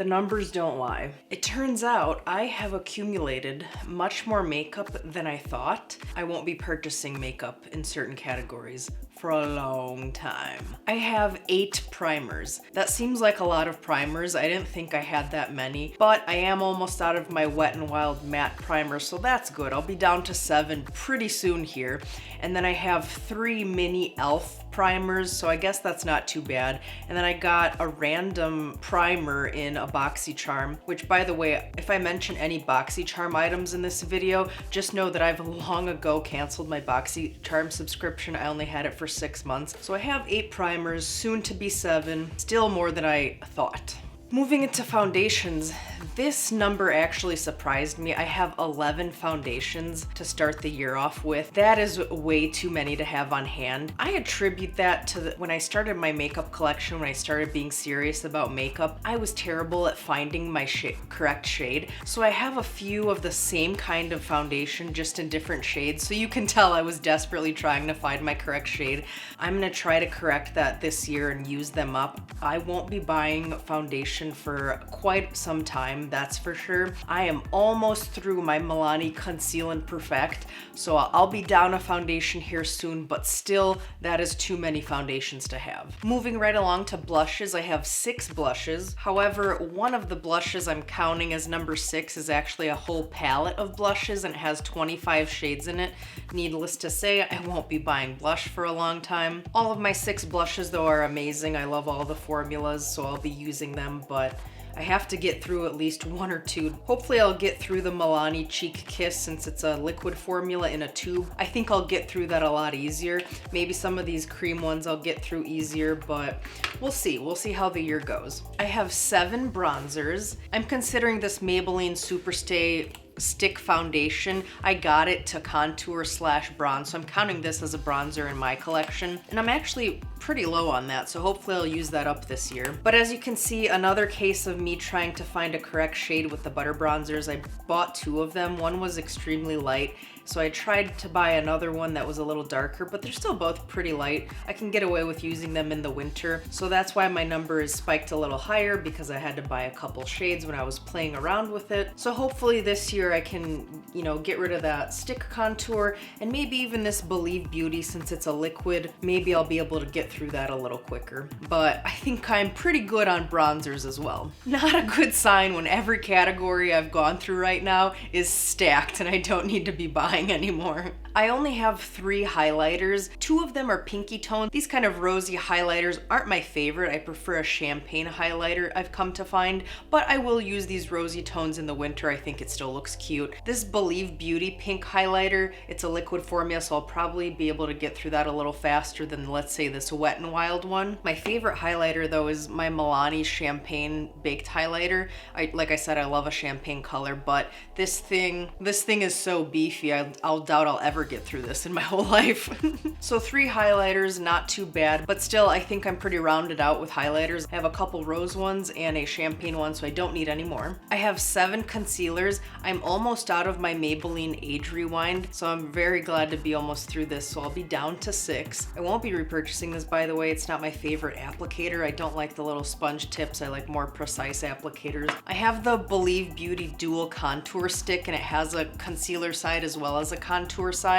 The numbers don't lie. It turns out I have accumulated much more makeup than I thought. I won't be purchasing makeup in certain categories for a long time. I have 8 primers. That seems like a lot of primers. I didn't think I had that many, but I am almost out of my Wet n Wild matte primer, so that's good. I'll be down to 7 pretty soon here. And then I have 3 mini e.l.f. primers, so I guess that's not too bad. And then I got a random primer in a BoxyCharm, which, by the way, if I mention any BoxyCharm items in this video, just know that I've long ago canceled my BoxyCharm subscription. I only had it for 6 months. So I have 8 primers, soon to be 7, still more than I thought. Moving into foundations, this number actually surprised me. I have 11 foundations to start the year off with. That is way too many to have on hand. I attribute that to when I started my makeup collection, when I started being serious about makeup, I was terrible at finding my correct shade. So I have a few of the same kind of foundation, just in different shades. So you can tell I was desperately trying to find my correct shade. I'm gonna try to correct that this year and use them up. I won't be buying foundation for quite some time, that's for sure. I am almost through my Milani Conceal and Perfect, so I'll be down a foundation here soon, but still, that is too many foundations to have. Moving right along to blushes, I have 6 blushes. However, one of the blushes I'm counting as number 6 is actually a whole palette of blushes and it has 25 shades in it. Needless to say, I won't be buying blush for a long time. All of my 6 blushes though are amazing. I love all the formulas, so I'll be using them, but I have to get through at least 1 or 2. Hopefully I'll get through the Milani Cheek Kiss since it's a liquid formula in a tube. I think I'll get through that a lot easier. Maybe some of these cream ones I'll get through easier, but we'll see. We'll see how the year goes. I have 7 bronzers. I'm considering this Maybelline Superstay stick foundation. I got it to contour / bronze, so I'm counting this as a bronzer in my collection, and I'm actually pretty low on that, so hopefully I'll use that up this year. But as you can see, another case of me trying to find a correct shade with the butter bronzers. I bought 2 of them. One was extremely light, so I tried to buy another one that was a little darker, but they're still both pretty light. I can get away with using them in the winter, so that's why my number is spiked a little higher, because I had to buy a couple shades when I was playing around with it. So hopefully this year I can, get rid of that stick contour, and maybe even this Believe Beauty, since it's a liquid, maybe I'll be able to get through that a little quicker. But I think I'm pretty good on bronzers as well. Not a good sign when every category I've gone through right now is stacked and I don't need to be buying anymore. I only have 3 highlighters. 2 of them are pinky toned. These kind of rosy highlighters aren't my favorite. I prefer a champagne highlighter, I've come to find, but I will use these rosy tones in the winter. I think it still looks cute. This Believe Beauty pink highlighter, it's a liquid formula, so I'll probably be able to get through that a little faster than, let's say, this Wet n Wild one. My favorite highlighter though is my Milani Champagne Baked Highlighter. Like I said, I love a champagne color, but this thing is so beefy, I'll doubt I'll ever get through this in my whole life. So 3 highlighters, not too bad, but still I think I'm pretty rounded out with highlighters. I have a couple rose ones and a champagne one, so I don't need any more. I have 7 concealers. I'm almost out of my Maybelline Age Rewind, so I'm very glad to be almost through this, so I'll be down to 6. I won't be repurchasing this, by the way. It's not my favorite applicator. I don't like the little sponge tips. I like more precise applicators. I have the Believe Beauty Dual Contour Stick, and it has a concealer side as well as a contour side.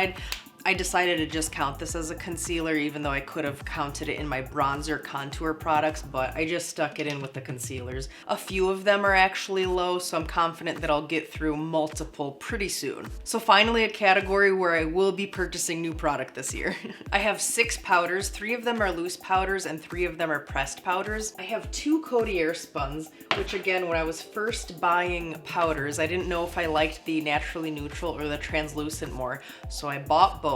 I decided to just count this as a concealer, even though I could have counted it in my bronzer contour products, but I just stuck it in with the concealers. A few of them are actually low, so I'm confident that I'll get through multiple pretty soon. So finally, a category where I will be purchasing new product this year. I have 6 powders. 3 of them are loose powders and 3 of them are pressed powders. I have 2 Coty Airspuns, which again, when I was first buying powders, I didn't know if I liked the naturally neutral or the translucent more, so I bought both.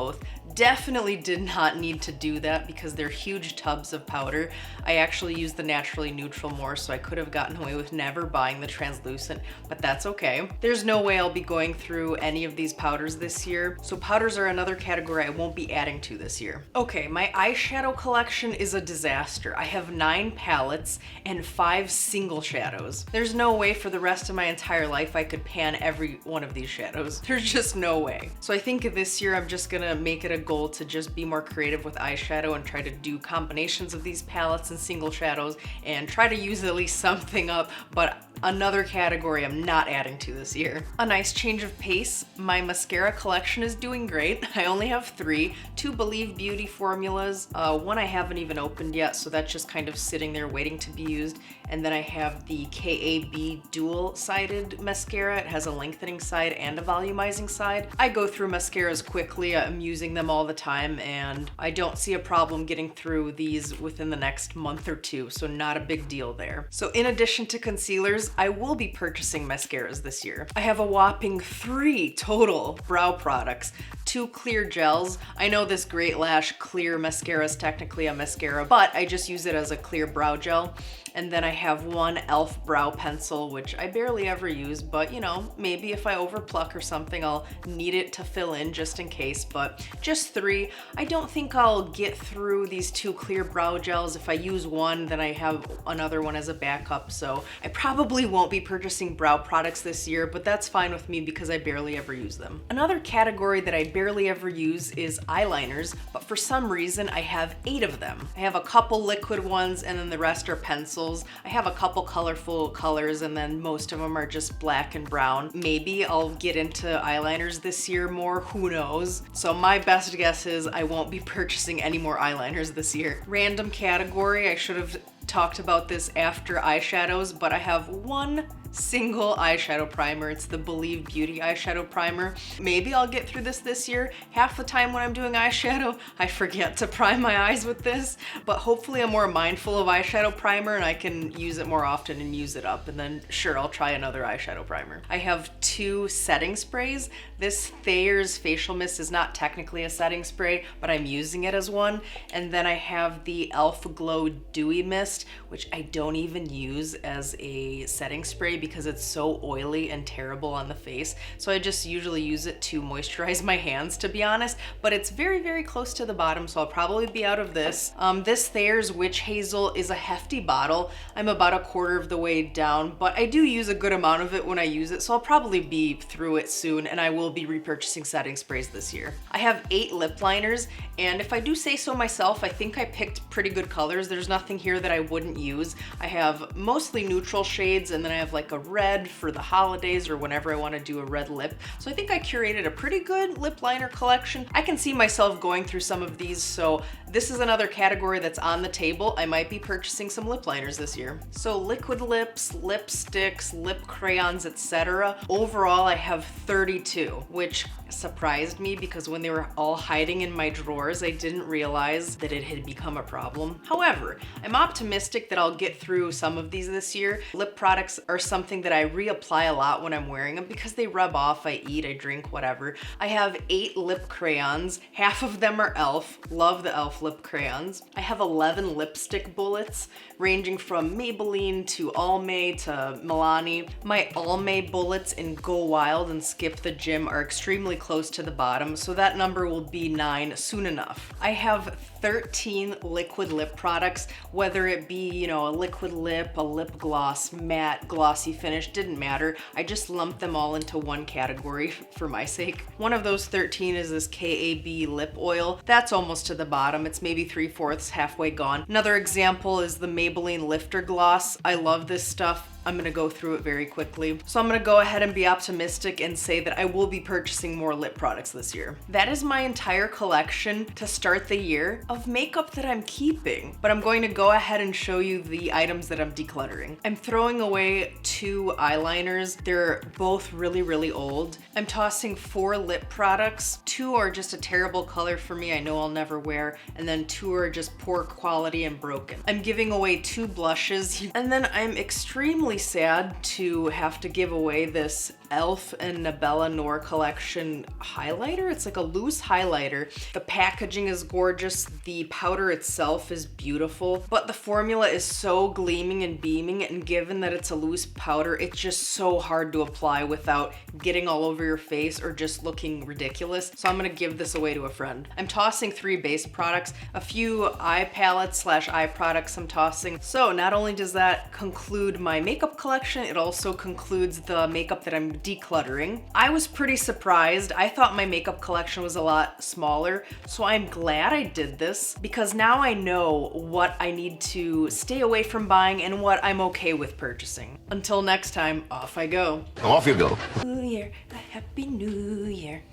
Definitely did not need to do that because they're huge tubs of powder. I actually use the naturally neutral more, so I could have gotten away with never buying the translucent, but that's okay. There's no way I'll be going through any of these powders this year, so powders are another category I won't be adding to this year. Okay, my eyeshadow collection is a disaster. I have 9 palettes and 5 single shadows. There's no way for the rest of my entire life I could pan every one of these shadows. There's just no way. So I think this year I'm just gonna make it a goal to just be more creative with eyeshadow and try to do combinations of these palettes and single shadows and try to use at least something up, but Another category I'm not adding to this year. A nice change of pace. My mascara collection is doing great. I only have 3, 2 Believe Beauty formulas. One I haven't even opened yet, so that's just kind of sitting there waiting to be used. And then I have the KAB dual-sided mascara. It has a lengthening side and a volumizing side. I go through mascaras quickly. I'm using them all the time, and I don't see a problem getting through these within the next month or 2, so not a big deal there. So in addition to concealers, I will be purchasing mascaras this year. I have a whopping 3 total brow products. 2 clear gels. I know this Great Lash clear mascara is technically a mascara, but I just use it as a clear brow gel. And then I have 1 e.l.f. brow pencil, which I barely ever use, but you know, maybe if I overpluck or something, I'll need it to fill in just in case, but just 3. I don't think I'll get through these 2 clear brow gels. If I use one, then I have another one as a backup, so I probably won't be purchasing brow products this year, but that's fine with me because I barely ever use them. Another category that I barely ever use is eyeliners, but for some reason I have 8 of them. I have a couple liquid ones and then the rest are pencils. I have a couple colorful colors and then most of them are just black and brown. Maybe I'll get into eyeliners this year more, who knows? So my best guess is I won't be purchasing any more eyeliners this year. Random category, I should have talked about this after eyeshadows, but I have 1 single eyeshadow primer. It's the Believe Beauty eyeshadow primer. Maybe I'll get through this year. Half the time when I'm doing eyeshadow, I forget to prime my eyes with this, but hopefully I'm more mindful of eyeshadow primer and I can use it more often and use it up, and then sure, I'll try another eyeshadow primer. I have 2 setting sprays. This Thayer's facial mist is not technically a setting spray, but I'm using it as one. And then I have the e.l.f. Glow Dewy Mist, which I don't even use as a setting spray because it's so oily and terrible on the face. So I just usually use it to moisturize my hands, to be honest, but it's very, very close to the bottom, so I'll probably be out of this. This Thayer's Witch Hazel is a hefty bottle. I'm about a quarter of the way down, but I do use a good amount of it when I use it, so I'll probably be through it soon, and I will be repurchasing setting sprays this year. I have 8 lip liners, and if I do say so myself, I think I picked pretty good colors. There's nothing here that I wouldn't use. I have mostly neutral shades, and then I have like a red for the holidays or whenever I want to do a red lip. So I think I curated a pretty good lip liner collection. I can see myself going through some of these, so this is another category that's on the table. I might be purchasing some lip liners this year. So liquid lips, lipsticks, lip crayons, etc. Overall, I have 32, which surprised me because when they were all hiding in my drawers, I didn't realize that it had become a problem. However, I'm optimistic that I'll get through some of these this year. Lip products are something that I reapply a lot when I'm wearing them because they rub off, I eat, I drink, whatever. I have 8 lip crayons. Half of them are e.l.f. Love the e.l.f. lip crayons. I have 11 lipstick bullets ranging from Maybelline to Almay to Milani. My Almay bullets in Go Wild and Skip the Gym are extremely close to the bottom, so that number will be 9 soon enough. I have 13 liquid lip products, whether it be, you know, a liquid lip, a lip gloss, matte, glossy finish, didn't matter. I just lumped them all into one category for my sake. One of those 13 is this KAB lip oil. That's almost to the bottom. It's maybe 3/4 halfway gone. Another example is the Maybelline Lifter Gloss. I love this stuff. I'm gonna go through it very quickly. So I'm gonna go ahead and be optimistic and say that I will be purchasing more lip products this year. That is my entire collection to start the year of makeup that I'm keeping, but I'm going to go ahead and show you the items that I'm decluttering. I'm throwing away 2 eyeliners. They're both really, really old. I'm tossing 4 lip products. 2 are just a terrible color for me, I know I'll never wear, and then 2 are just poor quality and broken. I'm giving away 2 blushes, and then I'm extremely sad to have to give away this e.l.f. and Nabella Noor collection highlighter. It's like a loose highlighter. The packaging is gorgeous. The powder itself is beautiful, but the formula is so gleaming and beaming, and given that it's a loose powder, it's just so hard to apply without getting all over your face or just looking ridiculous. So I'm gonna give this away to a friend. I'm tossing 3 base products, a few eye palettes / eye products I'm tossing. So not only does that conclude my makeup makeup collection. It also concludes the makeup that I'm decluttering. I was pretty surprised. I thought my makeup collection was a lot smaller, so I'm glad I did this because now I know what I need to stay away from buying and what I'm okay with purchasing. Until next time, off I go. Off you go. New Year, a happy new year.